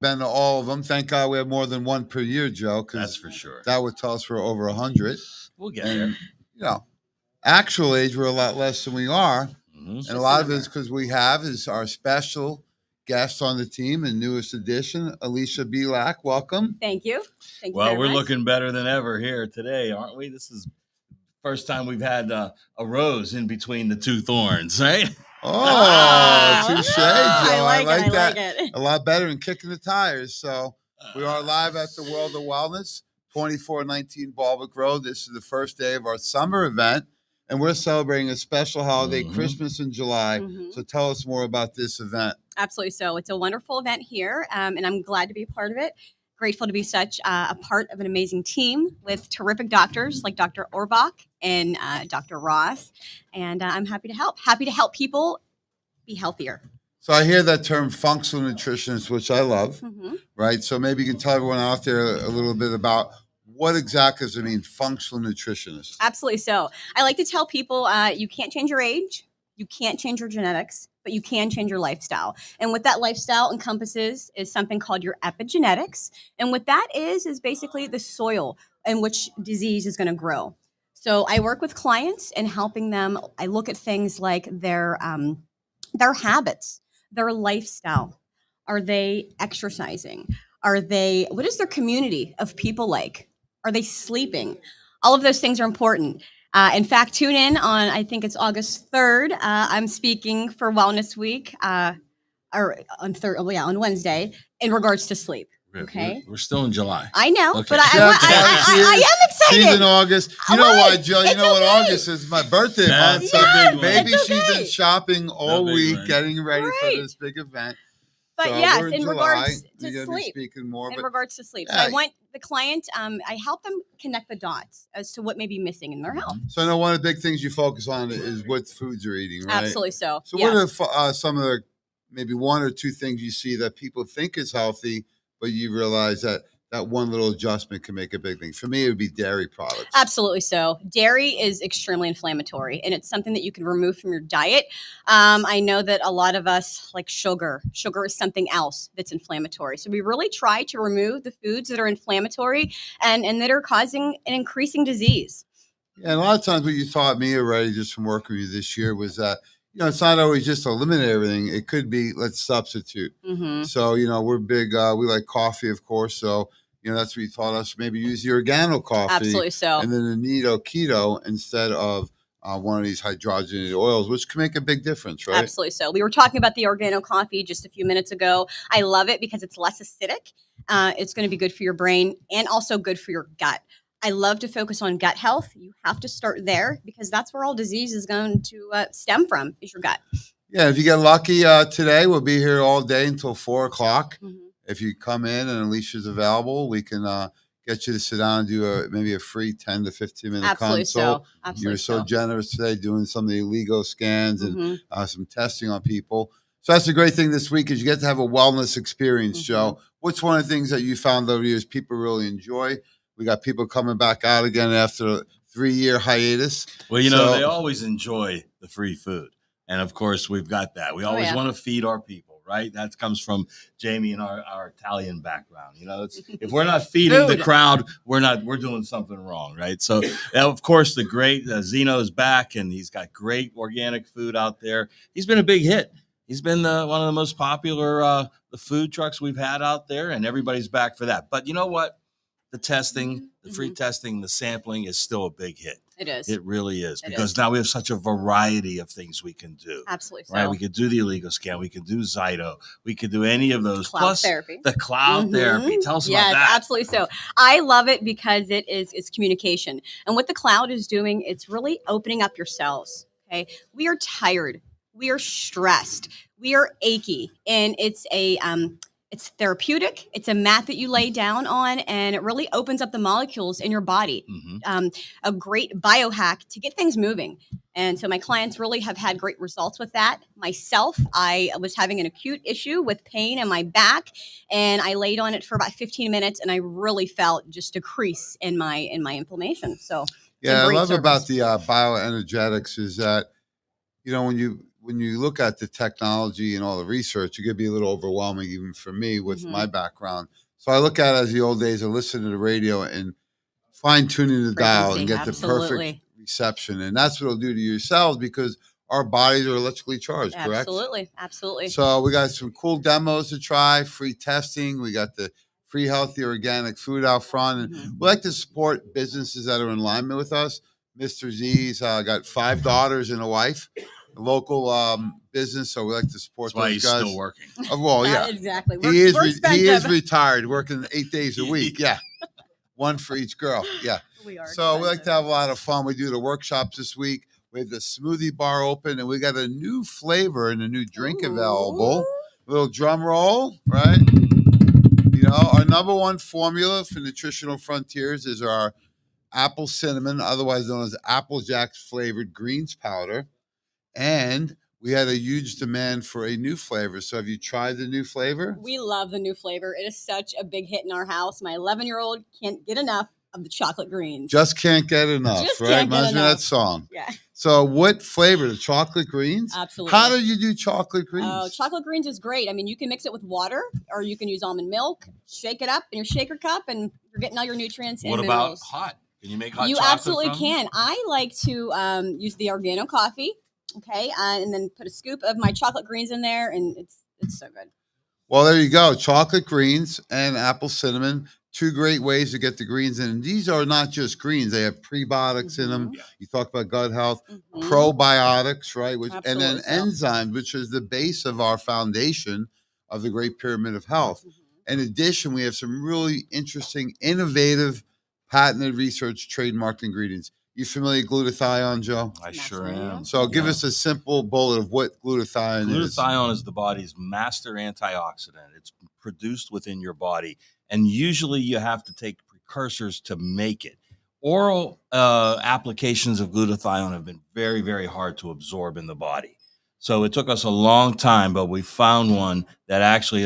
been to all of them. Thank God we have more than one per year, Joe, That's because for sure. that would tell us we're over 100. We'll get there. You know, actual age, we're a lot less than we are. Mhm. And a lot of it is because we have is our special guest on the team and newest addition, Alicia Belak. Welcome. Thank you. Thank you Well, very we're much. looking better than ever here today, aren't we? This is first time we've had a rose in between the two thorns, right? Oh, touche, Joe. I like that it. a lot better than kicking the tires. So we are live at the World of Wellness, 2419 Balwick Road. This is the first day of our summer event, and we're celebrating a special holiday, Christmas in July. So tell us more about this event. Absolutely. So it's a wonderful event here, and I'm glad to be a part of it. Grateful to be such a part of an amazing team with terrific doctors like Dr. Orbach and Dr. Ross. And I'm happy to help. Happy to help people be healthier. So I hear that term functional nutritionist, which I love, right? So maybe you can tell everyone out there a little bit about what exactly does it mean, functional nutritionist? Absolutely. So I like to tell people you can't change your age, you can't change your genetics, but you can change your lifestyle. And what that lifestyle encompasses is something called your epigenetics. And what that is basically the soil in which disease is going to grow. So I work with clients and helping them. I look at things like their habits, their lifestyle. Are they exercising? What is their community of people like? Are they sleeping? All of those things are important. In fact, tune in on, I think it's August 3rd. I'm speaking for Wellness Week, or on Wednesday, in regards to sleep. Okay. We're still in July. I know, Okay. but I am excited. She's in August. You know why, Joe? You know what August is? My birthday month. So maybe she's been shopping all week, getting ready for this big event. But so yes, in regards to you're sleep. Be speaking more, in but regards to sleep. Yeah. So I want the client, I help them connect the dots as to what may be missing in their health. So I know one of the big things you focus on is what foods you're eating, right? Absolutely so. So what are some of the maybe one or two things you see that people think is healthy, but you realize that one little adjustment can make a big thing? For me, it would be dairy products. Absolutely so. Dairy is extremely inflammatory, and it's something that you can remove from your diet. I know that a lot of us like sugar. Sugar is something else that's inflammatory. So we really try to remove the foods that are inflammatory and that are causing an increasing disease. Yeah, and a lot of times what you taught me already just from working with you this year was that, it's not always just eliminate everything. It could be let's substitute. So, we're big, we like coffee, of course. So, that's what you taught us. Maybe use the organo coffee. Absolutely so. And then the keto instead of one of these hydrogenated oils, which can make a big difference, right? Absolutely so. We were talking about the organo coffee just a few minutes ago. I love it because it's less acidic. It's going to be good for your brain and also good for your gut. I love to focus on gut health. You have to start there because that's where all disease is going to stem from, is your gut. Yeah, if you get lucky today, we'll be here all day until 4 o'clock. If you come in and Alicia's available, we can get you to sit down and do maybe a free 10 to 15-minute consult. You're so generous today doing some of the illegal scans and some testing on people. So that's a great thing this week is you get to have a wellness experience, Joe. What's one of the things that you found over the years people really enjoy? We got people coming back out again after a 3-year hihiatus. Well, they always enjoy the free food. And of course, we've got that. We always want to feed our people, right? That comes from Jamie and our Italian background. If we're not feeding the crowd, we're doing something wrong, right? So, of course, the great Zeno's back, and he's got great organic food out there. He's been a big hit. He's been one of the most popular the food trucks we've had out there, and everybody's back for that. But you know what? The testing, the free testing, the sampling is still a big hit. It is. It really is because now we have such a variety of things we can do. Absolutely. Right. We could do the illegal scan. We can do Zyto. We could do any of those. Cloud therapy. The cloud therapy. Tell us about that. Absolutely. So I love it because it's communication. And what the cloud is doing, it's really opening up your cells. Okay. We are tired. We are stressed. We are achy. And it's it's therapeutic. It's a mat that you lay down on, and it really opens up the molecules in your body. A great biohack to get things moving. And so my clients really have had great results with that. Myself, I was having an acute issue with pain in my back, and I laid on it for about 15 minutes, and I really felt just decrease in my inflammation. So I love about the bioenergetics is that when when you look at the technology and all the research, it could be a little overwhelming, even for me with my background. So I look at it as the old days of listening to the radio and fine tuning the dial and get the perfect reception. And that's what it'll do to yourselves because our bodies are electrically charged, correct? Absolutely. So we got some cool demos to try, free testing. We got the free healthy organic food out front. And we like to support businesses that are in alignment with us. Mr. Z's got 5 daughters and a wife, a local business. So we like to support those guys. He's still working. Well, yeah. Exactly. He is retired, working 8 days a week. Yeah. 1 for each girl. Yeah. We like to have a lot of fun. We do the workshops this week. We have the smoothie bar open, and we got a new flavor and a new drink available. A little drum roll, right? You know, our number 1 formula for Nutritional Frontiers is our apple cinnamon, otherwise known as Apple Jacks flavored greens powder. And we had a huge demand for a new flavor. So have you tried the new flavor? We love the new flavor. It is such a big hit in our house. My 11-year-old can't get enough of the chocolate greens. Just can't get enough, right? Reminds me of that song. Yeah. So what flavor? The chocolate greens? Absolutely. How do you do chocolate greens? Oh, chocolate greens is great. I mean, you can mix it with water or you can use almond milk, shake it up in your shaker cup, and you're getting all your nutrients and minerals. What about hot? Can you make hot chocolate? You absolutely can. I like to use the organo coffee, okay, and then put a scoop of my chocolate greens in there, and it's so good. Well, there you go. Chocolate greens and apple cinnamon. 2 great ways to get the greens in. And these are not just greens. They have prebiotics in them. You talk about gut health, probiotics, right? And then enzymes, which is the base of our foundation of the Great Pyramid of Health. In addition, we have some really interesting, innovative, patented research, trademarked ingredients. You familiar with glutathione, Joe? I sure am. So give us a simple bullet of what glutathione is. Glutathione is the body's master antioxidant. It's produced within your body. And usually you have to take precursors to make it. Oral applications of glutathione have been very, very hard to absorb in the body. So it took us a long time, but we found one that actually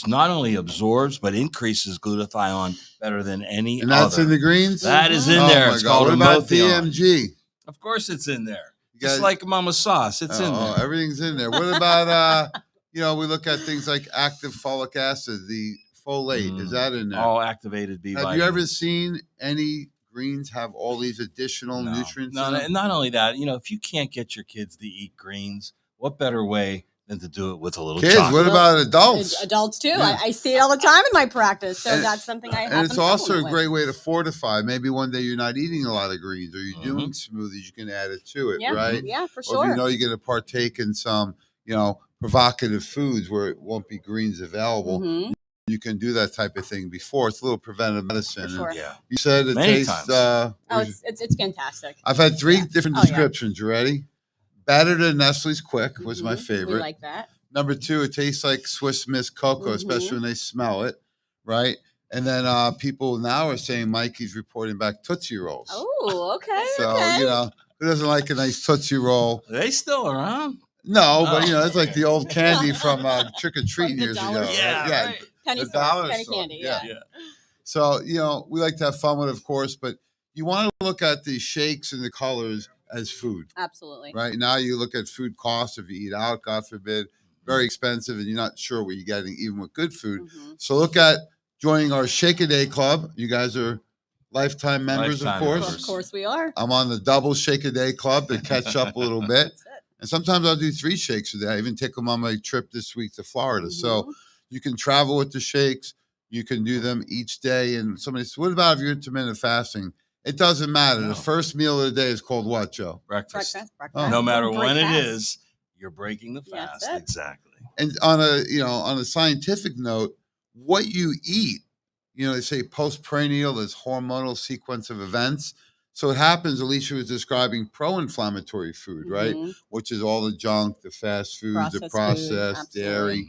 not only absorbs, but increases glutathione better than any other. And that's in the greens? That is in there. It's called what about DMG? Of course it's in there. Just like Mama Sauce, it's in there. Everything's in there. What about, we look at things like active folic acid, the folate. Is that in there? All activated B vitamins. Have you ever seen any greens have all these additional nutrients? No, and not only that, if you can't get your kids to eat greens, what better way than to do it with a little chocolate? What about adults? Adults too. Yeah. I see it all the time in my practice. So that's something I have. And it's also a great way to fortify. Maybe one day you're not eating a lot of greens or you're doing smoothies, you can add it to it, right? Yeah, for sure. Or if you're going to partake in some, provocative foods where it won't be greens available. You can do that type of thing before. It's a little preventive medicine. For sure. You said it tastes. It's fantastic. I've had 3 different descriptions. You ready? Better than Nestle's Quick was my favorite. We like that. Number 2, it tastes like Swiss Miss cocoa, especially when they smell it, right? And then people now are saying Mikey's reporting back Tootsie Rolls. Oh, okay. So, who doesn't like a nice Tootsie Roll? Are they still around? No, but it's like the old candy from Trick or Treating years ago. Yeah, right. Penny candy. Yeah. So, we like to have fun with it, of course, but you want to look at the shakes and the colors as food. Absolutely. Right now you look at food costs if you eat out, God forbid, very expensive and you're not sure what you're getting even with good food. So look at joining our Shake a Day Club. You guys are lifetime members, of course. Of course we are. I'm on the double Shake a Day Club to catch up a little bit. That's it. And sometimes I'll do 3 shakes a day. I even take them on my trip this week to Florida. So you can travel with the shakes. You can do them each day. And somebody says, what about if you're intermittent fasting? It doesn't matter. No. The first meal of the day is called what, Joe? Breakfast. No matter when it is, you're breaking the fast. Yeah, exactly. And on a scientific note, what you eat, they say postprandial is hormonal sequence of events. So it happens, Alicia was describing pro-inflammatory food, right? Which is all the junk, the fast foods, the processed dairy.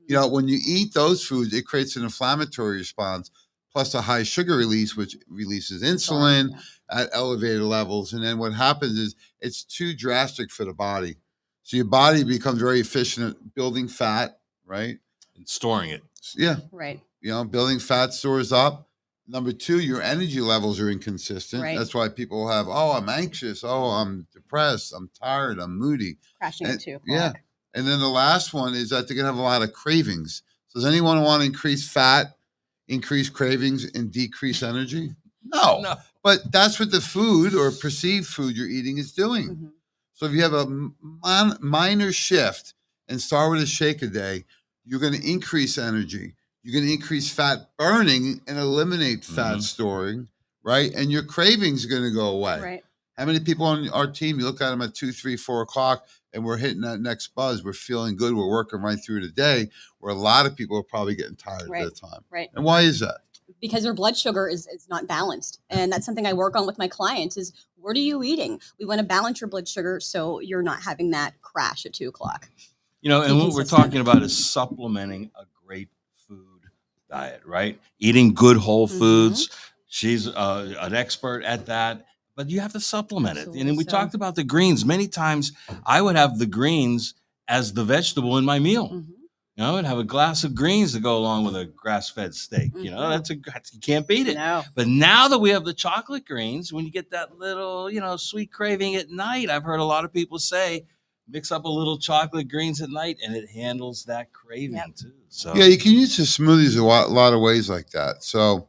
When you eat those foods, it creates an inflammatory response, plus a high sugar release, which releases insulin at elevated levels. And then what happens is it's too drastic for the body. So your body becomes very efficient at building fat, right? And storing it. Yeah. Right. Building fat stores up. Number two, your energy levels are inconsistent. Right. That's why people have, oh, I'm anxious. Oh, I'm depressed. I'm tired. I'm moody. Crashing at 2 o'clock. Yeah. And then the last one is that they're going to have a lot of cravings. So does anyone want to increase fat, increase cravings, and decrease energy? No. No. But that's what the food or perceived food you're eating is doing. Mm-hmm. So if you have a minor shift and start with a shake a day, you're going to increase energy. You're going to increase fat burning and eliminate fat storing, right? And your cravings are going to go away. Right. How many people on our team, you look at them at 2, 3, 4 o'clock, and we're hitting that next buzz. We're feeling good. We're working right through the day, where a lot of people are probably getting tired at that time. Right. And why is that? Because their blood sugar is not balanced. And that's something I work on with my clients is, what are you eating? We want to balance your blood sugar so you're not having that crash at 2 o'clock. You know, and what we're talking about is supplementing a great food diet, right? Eating good whole foods. She's an expert at that, but you have to supplement it. And we talked about the greens. Many times I would have the greens as the vegetable in my meal. You know, and have a glass of greens to go along with a grass-fed steak. You know, you can't beat it. No. But now that we have the chocolate greens, when you get that little, sweet craving at night, I've heard a lot of people say, mix up a little chocolate greens at night, and it handles that craving too. So yeah, you can use the smoothies a lot of ways like that. So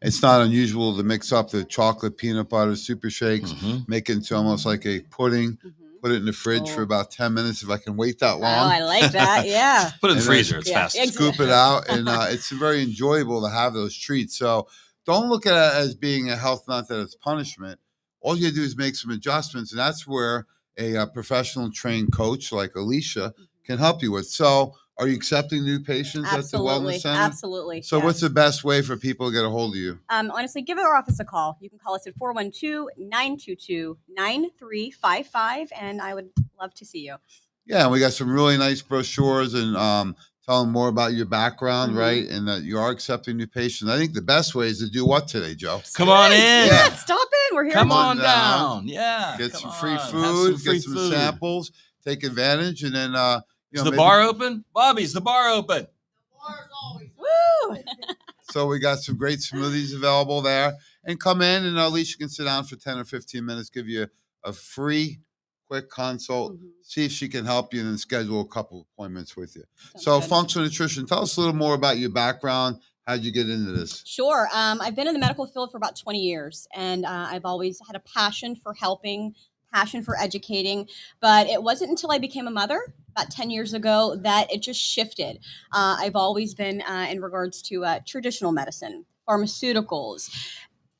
it's not unusual to mix up the chocolate peanut butter super shakes, make it into almost like a pudding. Put it in the fridge for about 10 minutes if I can wait that long. Oh, I like that. Yeah. Put it in the freezer. It's fast. Scoop it out. And it's very enjoyable to have those treats. So don't look at it as being a health nut that it's punishment. All you do is make some adjustments. And that's where a professional trained coach like Alicia can help you with. So are you accepting new patients at the Wellness Center? Absolutely. So what's the best way for people to get a hold of you? Honestly, give our office a call. You can call us at 412-922-9355, and I would love to see you. Yeah, and we got some really nice brochures and tell them more about your background, right? And that you are accepting new patients. I think the best way is to do what today, Joe? Come on in. Yeah, stop in. We're here. Come on down. Yeah. Get some free food, get some samples, take advantage, and then is the bar open? Bobby, is the bar open? The bar is always open. Woo! So we got some great smoothies available there. And come in, and Alicia can sit down for 10 or 15 minutes, give you a free quick consult, see if she can help you, and then schedule a couple appointments with you. Sounds good. Functional nutrition, tell us a little more about your background. How'd you get into this? Sure. I've been in the medical field for about 20 years, and I've always had a passion for helping, passion for educating, but it wasn't until I became a mother about 10 years ago that it just shifted. I've always been in regards to traditional medicine, pharmaceuticals.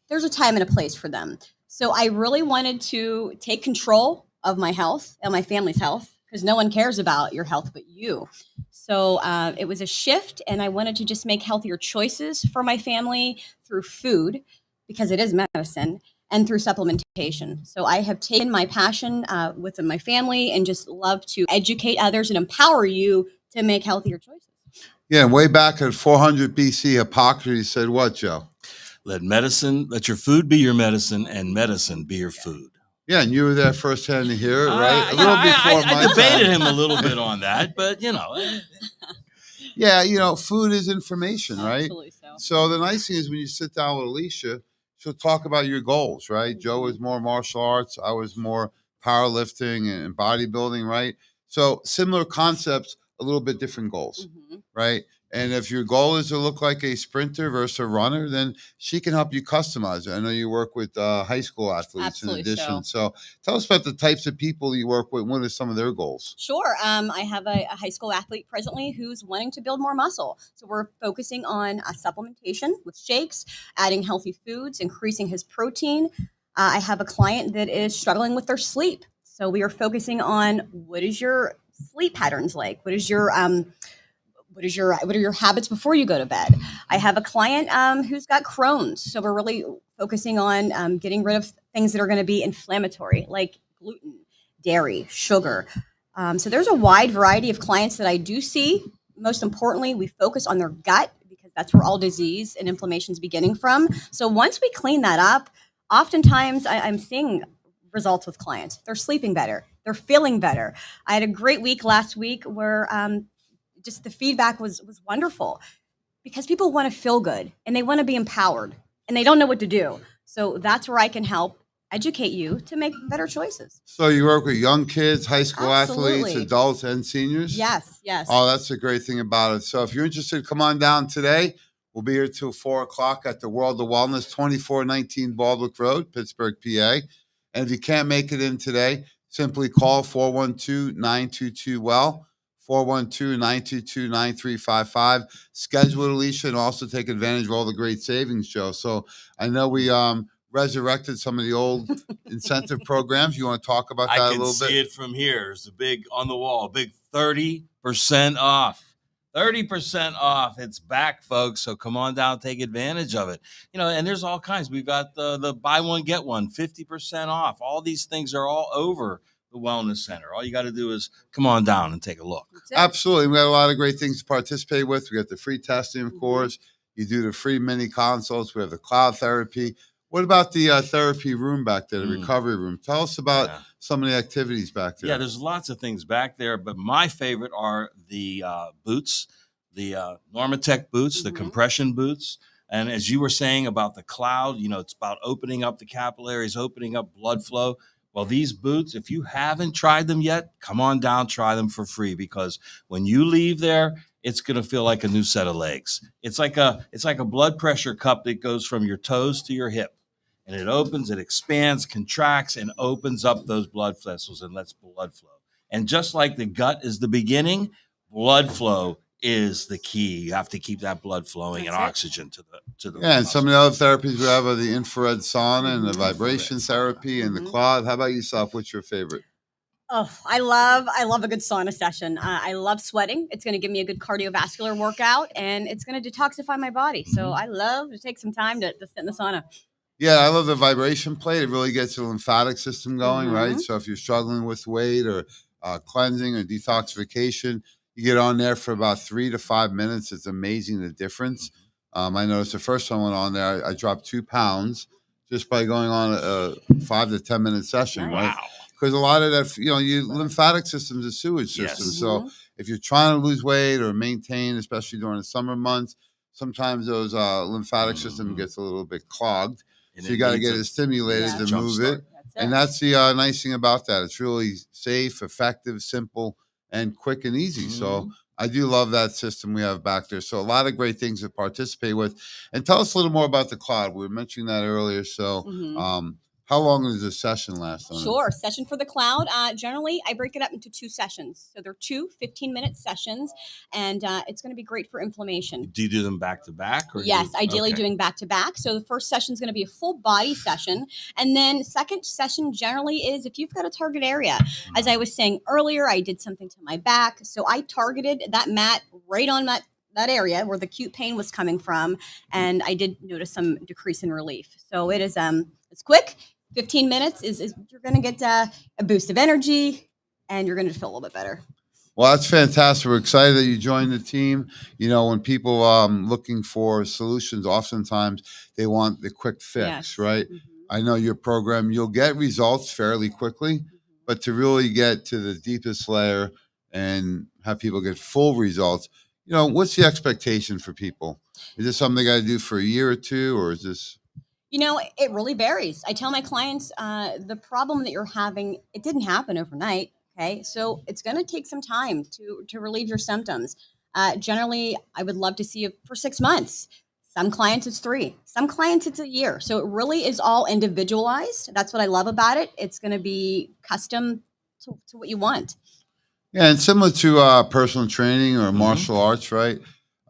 There's a time and a place for them. So I really wanted to take control of my health and my family's health, because no one cares about your health but you. So it was a shift, and I wanted to just make healthier choices for my family through food, because it is medicine, and through supplementation. So I have taken my passion within my family and just love to educate others and empower you to make healthier choices. Yeah, way back at 400 BC, Hippocrates said what, Joe? Let your food be your medicine, and medicine be your food. Yeah, and you were there firsthand to hear it, right? I debated him a little bit on that, but Yeah, food is information, right? Absolutely so. So the nice thing is when you sit down with Alicia, she'll talk about your goals, right? Joe was more martial arts. I was more powerlifting and bodybuilding, right? So similar concepts, a little bit different goals, right? And if your goal is to look like a sprinter versus a runner, then she can help you customize it. I know you work with high school athletes Absolutely in addition. So tell us about the types of people you work with. What are some of their goals? Sure. I have a high school athlete presently who's wanting to build more muscle. So we're focusing on supplementation with shakes, adding healthy foods, increasing his protein. I have a client that is struggling with their sleep. So we are focusing on, what is your sleep patterns like? What are your habits before you go to bed? I have a client who's got Crohn's. So we're really focusing on getting rid of things that are going to be inflammatory, like gluten, dairy, sugar. So there's a wide variety of clients that I do see. Most importantly, we focus on their gut, because that's where all disease and inflammation is beginning from. So once we clean that up, oftentimes I'm seeing results with clients. They're sleeping better. They're feeling better. I had a great week last week where just the feedback was wonderful. because people want to feel good and they want to be empowered and they don't know what to do. So that's where I can help educate you to make better choices. So you work with young kids, high school Absolutely. athletes, adults, and seniors? Yes, yes. Oh, that's the great thing about it. So if you're interested, come on down today. We'll be here till 4 o'clock at the World of Wellness, 2419 Baldwick Road, Pittsburgh, PA. And if you can't make it in today, simply call 412-922-WELL, 412-922-9355. Schedule Alicia and also take advantage of all the great savings, Joe. So I know we resurrected some of the old incentive programs. You want to talk about that a little bit? I can see it from here. It's a big on the wall, a big 30% off. 30% off. It's back, folks. So come on down, take advantage of it. And there's all kinds. We've got the buy one, get one, 50% off. All these things are all over the Wellness Center. All you got to do is come on down and take a look. Absolutely. We got a lot of great things to participate with. We got the free testing, of course. You do the free mini consults. We have the cloud therapy. What about the therapy room back there, the recovery room? Tell us about some of the activities back there. Yeah, there's lots of things back there, but my favorite are the boots, the Normatec boots, the compression boots. And as you were saying about the cloud, it's about opening up the capillaries, opening up blood flow. Well, these boots, if you haven't tried them yet, come on down, try them for free, because when you leave there, it's going to feel like a new set of legs. It's like a blood pressure cup that goes from your toes to your hip. And it opens, it expands, contracts, and opens up those blood vessels and lets blood flow. And just like the gut is the beginning, blood flow is the key. You have to keep that blood flowing and oxygen to the Yeah, and some of the other therapies we have are the infrared sauna and the vibration therapy and the cloud. How about yourself? What's your favorite? Oh, I love a good sauna session. I love sweating. It's going to give me a good cardiovascular workout, and it's going to detoxify my body. So I love to take some time to sit in the sauna. Yeah, I love the vibration plate. It really gets the lymphatic system going, right? So if you're struggling with weight or cleansing or detoxification, you get on there for about 3 to 5 minutes. It's amazing the difference. I noticed the first time I went on there, I dropped 2 pounds just by going on a 5 to 10 minute session, right? Because a lot of that, your lymphatic system is a sewage system. So if you're trying to lose weight or maintain, especially during the summer months, sometimes those lymphatic system gets a little bit clogged. So you got to get it stimulated to move it. And that's the nice thing about that. It's really safe, effective, simple, and quick and easy. So I do love that system we have back there. So a lot of great things to participate with. And tell us a little more about the cloud. We were mentioning that earlier. So how long does a session last? Sure. Session for the cloud. Generally, I break it up into 2 sessions. So they're 2 15-minute sessions, and it's going to be great for inflammation. Do you do them back to back? Yes, ideally doing back to back. So the first session is going to be a full body session. And then second session generally is if you've got a target area. As I was saying earlier, I did something to my back. So I targeted that mat right on that area where the acute pain was coming from. And I did notice some decrease in relief. So it is it's quick. 15 minutes is you're going to get a boost of energy, and you're going to feel a little bit better. Well, that's fantastic. We're excited that you joined the team. When people looking for solutions, oftentimes they want the quick fix, right? I know your program, you'll get results fairly quickly, but to really get to the deepest layer and have people get full results, what's the expectation for people? Is this something they got to do for a year or two, or is this... It really varies. I tell my clients the problem that you're having, it didn't happen overnight. Okay. So it's going to take some time to relieve your symptoms. Generally, I would love to see you for 6 months. Some clients it's 3, some clients it's a year. So it really is all individualized. That's what I love about it. It's going to be custom to what you want. Yeah. And similar to personal training or martial arts, right?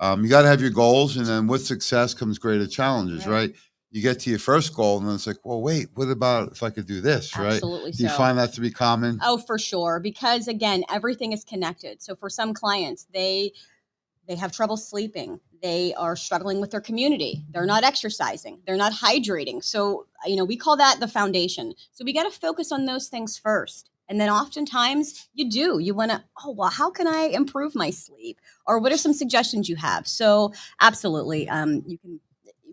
You got to have your goals, and then with success comes greater challenges, right? You get to your first goal, and then it's like, well, wait, what about if I could do this, right? Absolutely. Do you find that to be common? Oh, for sure. Because again, everything is connected. So for some clients, they have trouble sleeping. They are struggling with their community. They're not exercising. They're not hydrating. So, we call that the foundation. So we got to focus on those things first. And then oftentimes you want to, how can I improve my sleep? Or what are some suggestions you have? So absolutely, you can.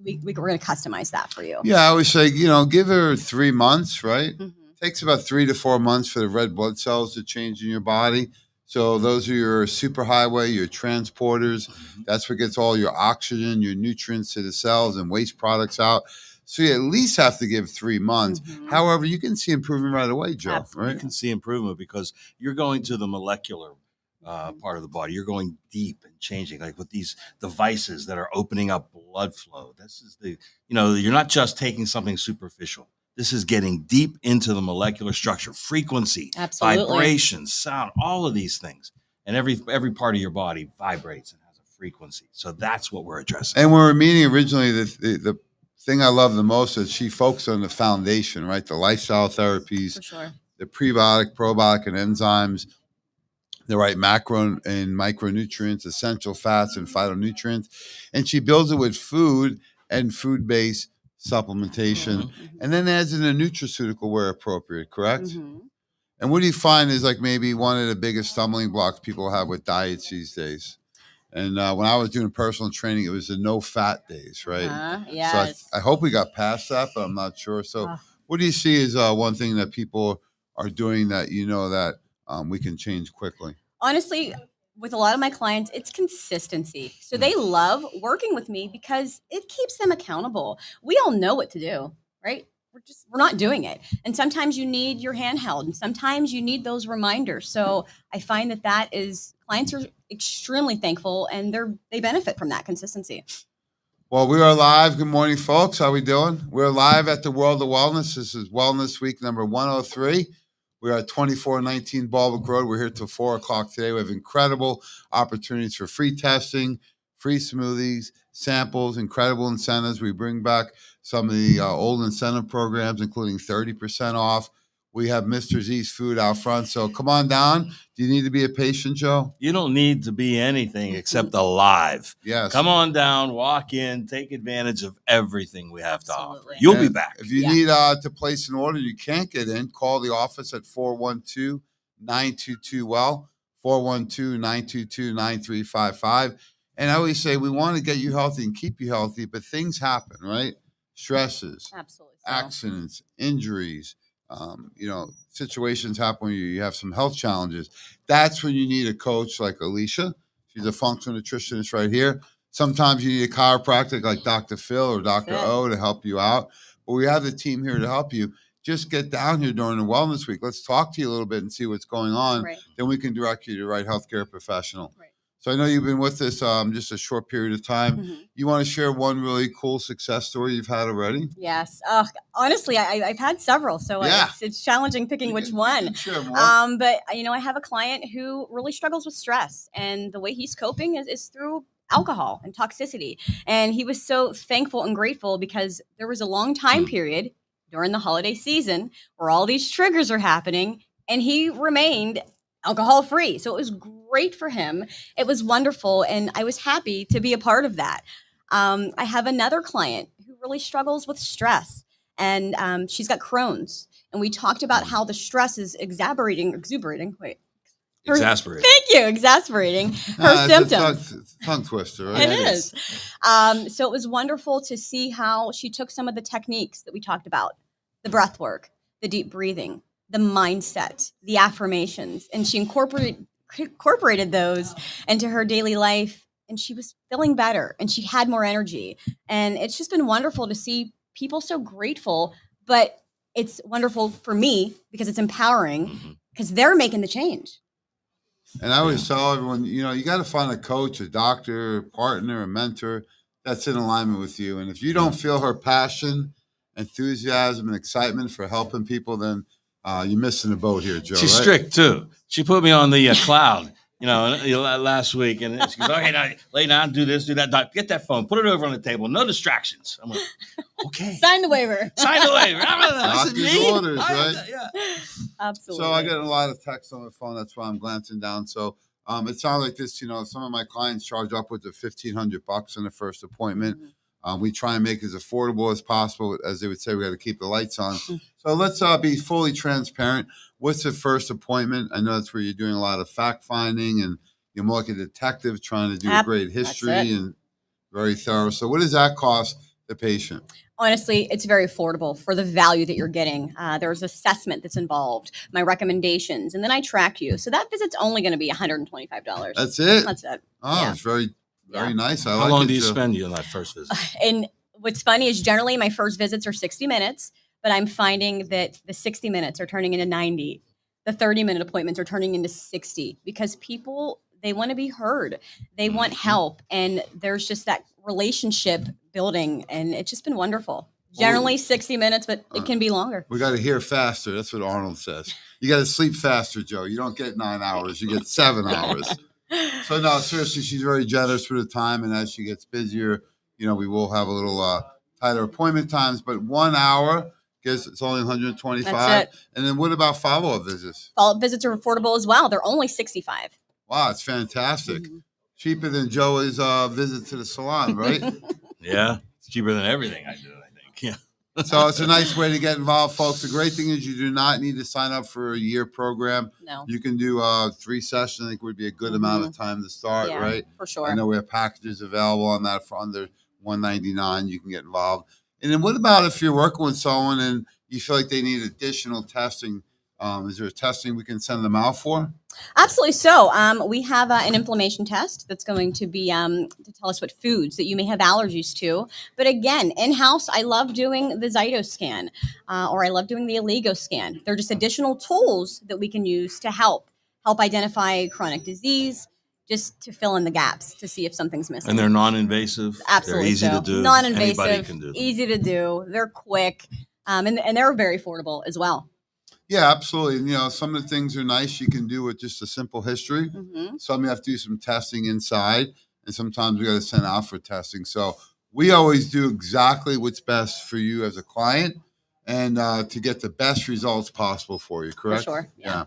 We're going to customize that for you. Yeah, I always say, give her 3 months, right? Takes about 3 to 4 months for the red blood cells to change in your body. So those are your superhighway, your transporters. That's what gets all your oxygen, your nutrients to the cells and waste products out. So you at least have to give 3 months. However, you can see improvement right away, Joe. Absolutely. Right? You can see improvement because you're going to the molecular part of the body. You're going deep and changing, like with these devices that are opening up blood flow. This is you're not just taking something superficial. This is getting deep into the molecular structure, frequency, vibrations, sound, all of these things. And every part of your body vibrates and has a frequency. So that's what we're addressing. And when we were meeting originally, the thing I love the most is she focused on the foundation, right? The lifestyle therapies, For sure. the prebiotic, probiotic, and enzymes, the right macro and micronutrients, essential fats, and phytonutrients. And she builds it with food and food-based supplementation, and then adds in a nutraceutical where appropriate, correct? And what do you find is like maybe one of the biggest stumbling blocks people have with diets these days? And when I was doing personal training, it was the no fat days, right? Yes. So I hope we got past that, but I'm not sure. So what do you see as one thing that people are doing that that we can change quickly? Honestly, with a lot of my clients, it's consistency. So they love working with me because it keeps them accountable. We all know what to do, right? We're not doing it. And sometimes you need your handheld, and sometimes you need those reminders. So I find that is clients are extremely thankful, and they benefit from that consistency. Well, we are live. Good morning, folks. How we doing? We're live at the World of Wellness. This is Wellness Week number 103. We are at 2419 Baldwick Road. We're here till 4 o'clock today. We have incredible opportunities for free testing, free smoothies, samples, incredible incentives. We bring back some of the old incentive programs, including 30% off. We have Mr. Z's food out front. So come on down. Do you need to be a patient, Joe? You don't need to be anything except alive. Yes. Come on down, walk in, take advantage of everything we have to offer. Absolutely. You'll be back. If you need to place an order, you can't get in, call the office at 412-922-WELL, 412-922-9355. And I always say we want to get you healthy and keep you healthy, but things happen, right? Stresses, Absolutely. accidents, injuries, situations happen when you have some health challenges. That's when you need a coach like Alicia. She's a functional nutritionist right here. Sometimes you need a chiropractic like Dr. Phil or Dr. O to help you out. But we have the team here to help you. Just get down here during the Wellness Week. Let's talk to you a little bit and see what's going on. Right. Then we can direct you to the right healthcare professional. Right. So I know you've been with us just a short period of time. You want to share one really cool success story you've had already? Yes. Honestly, I've had several, so it's challenging picking which one. Share more. But I have a client who really struggles with stress, and the way he's coping is through alcohol and toxicity. And he was so thankful and grateful because there was a long time period during the holiday season where all these triggers are happening, and he remained alcohol free. So it was great for him. It was wonderful. And I was happy to be a part of that. I have another client who really struggles with stress, and she's got Crohn's. And we talked about how the stress is exasperating. Thank you. Exasperating her symptoms. It's a tongue twister, right? It is. So it was wonderful to see how she took some of the techniques that we talked about, the breath work, the deep breathing, the mindset, the affirmations, and she incorporated those into her daily life, and she was feeling better and she had more energy. And it's just been wonderful to see people so grateful, but it's wonderful for me because it's empowering because they're making the change. And I always tell everyone, you got to find a coach, a doctor, a partner, a mentor that's in alignment with you. And if you don't feel her passion, enthusiasm, and excitement for helping people, then you're missing the boat here, Joe. She's right? strict too. She put me on the cloud, last week, and she goes, "Okay, now lay down, do this, do that. Doc, get that phone, put it over on the table, no distractions." I'm like, "Okay, Sign the waiver." Sign the waiver. Doctor's orders, right? Yeah, absolutely. So I get a lot of texts on the phone. That's why I'm glancing down. So it sounds like this. Some of my clients charge upwards of $1,500 in the first appointment. We try and make it as affordable as possible. As they would say, we got to keep the lights on. So let's be fully transparent. What's the first appointment? I know that's where you're doing a lot of fact finding, and you're more like a detective trying to do a great history and very thorough. So what does that cost the patient? Honestly, it's very affordable for the value that you're getting. There's assessment that's involved, my recommendations, and then I track you. So that visit's only going to be $125. That's it. That's it. Oh, Yeah. It's very nice. How long do you spend on that first visit? And what's funny is generally my first visits are 60 minutes, but I'm finding that the 60 minutes are turning into 90. The 30-minute appointments are turning into 60 because people, they want to be heard. They want help. And there's just that relationship building. And it's just been wonderful. Generally 60 minutes, but it can be longer. We got to hear faster. That's what Arnold says. You got to sleep faster, Joe. You don't get 9 hours. You get 7 hours. So no, seriously, she's very generous with the time. And as she gets busier, we will have a little tighter appointment times. But 1 hour, guess it's only 125. That's it. And then what about follow-up visits? Follow-up visits are affordable as well. They're only $65. Wow, it's fantastic. Mm-hmm. Cheaper than Joey's visit to the salon, right? Yeah, it's cheaper than everything I do, I think. Yeah. So it's a nice way to get involved, folks. The great thing is you do not need to sign up for a year program. No. You can do 3 sessions. I think would be a good amount of time to start, right? For sure. I know we have packages available on that for under $199. You can get involved. And then what about if you're working with someone and you feel like they need additional testing? Is there a testing we can send them out for? Absolutely. So we have an inflammation test that's going to be to tell us what foods that you may have allergies to. But again, in-house, I love doing the Zytoscan or I love doing the Allego scan. They're just additional tools that we can use to help identify chronic disease, just to fill in the gaps to see if something's missing. And they're non-invasive. Absolutely. They're easy to do. Non-invasive. Anybody can do them. Easy to do. They're quick. And they're very affordable as well. Yeah, absolutely. And, some of the things are nice you can do with just a simple history. Mm-hmm. Some you have to do some testing inside, and sometimes we got to send out for testing. So we always do exactly what's best for you as a client and to get the best results possible for you, correct? For sure. Yeah.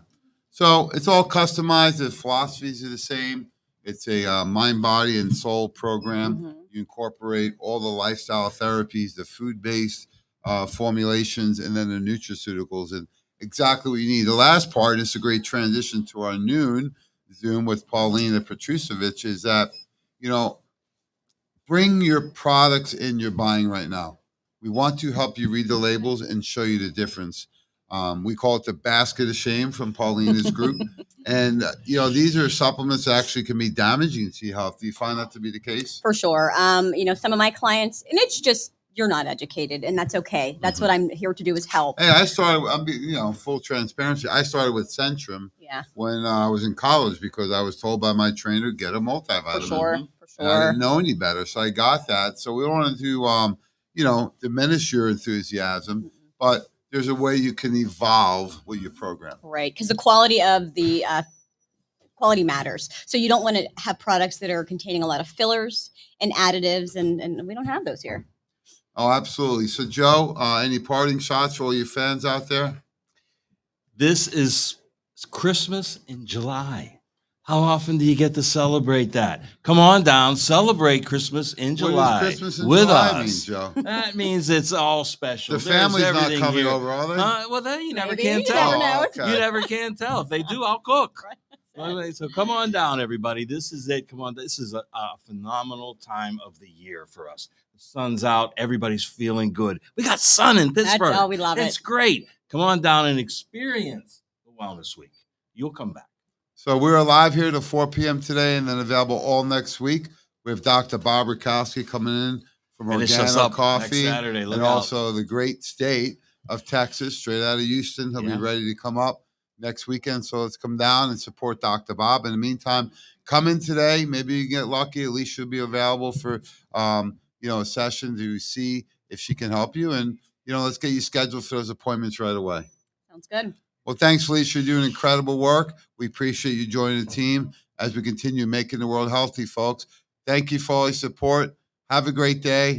So it's all customized. The philosophies are the same. It's a mind, body, and soul program. Mm-hmm. You incorporate all the lifestyle therapies, the food-based formulations, and then the nutraceuticals. And exactly what you need. The last part is a great transition to our noon Zoom with Paulina Petrusevich is that, bring your products in you're buying right now. We want to help you read the labels and show you the difference. We call it the basket of shame from Paulina's group. And, these are supplements that actually can be damaging to your health. Do you find that to be the case? For sure. Some of my clients, and it's just, you're not educated, and that's okay. That's what I'm here to do is help. Hey, I started, full transparency. I started with Centrum when I was in college because I was told by my trainer, get a multivitamin. For sure. And I didn't know any better. So I got that. So we don't want to, diminish your enthusiasm, but there's a way you can evolve with your program. Right. Because the quality of the quality matters. So you don't want to have products that are containing a lot of fillers and additives, and we don't have those here. Oh, absolutely. So, Joe, any parting shots for all your fans out there? This is Christmas in July. How often do you get to celebrate that? Come on down, celebrate Christmas in July. What does Christmas in with July us. mean, Joe? That means it's all special. The family's not coming here. over, are they? Well, then you never Maybe. can You tell. never know. Okay. You never can tell. If they do, I'll cook. So come on down, everybody. This is it. Come on. This is a phenomenal time of the year for us. The sun's out. Everybody's feeling good. We got sun in Pittsburgh. That's all. We love it. It's great. Come on down and experience the Wellness Week. You'll come back. So we're live here till 4 p.m. today and then available all next week. We have Dr. Bob Rakowski coming in from Organic Coffee. Next Saturday. And also the great state of Texas, straight out of Houston. He'll be ready to come up next weekend. So let's come down and support Dr. Bob. In the meantime, come in today. Maybe you can get lucky. At least she'll be available for, a session to see if she can help you. And, let's get you scheduled for those appointments right away. Sounds good. Well, thanks, Felicia. You're doing incredible work. We appreciate you joining the team as we continue making the world healthy, folks. Thank you for all your support. Have a great day.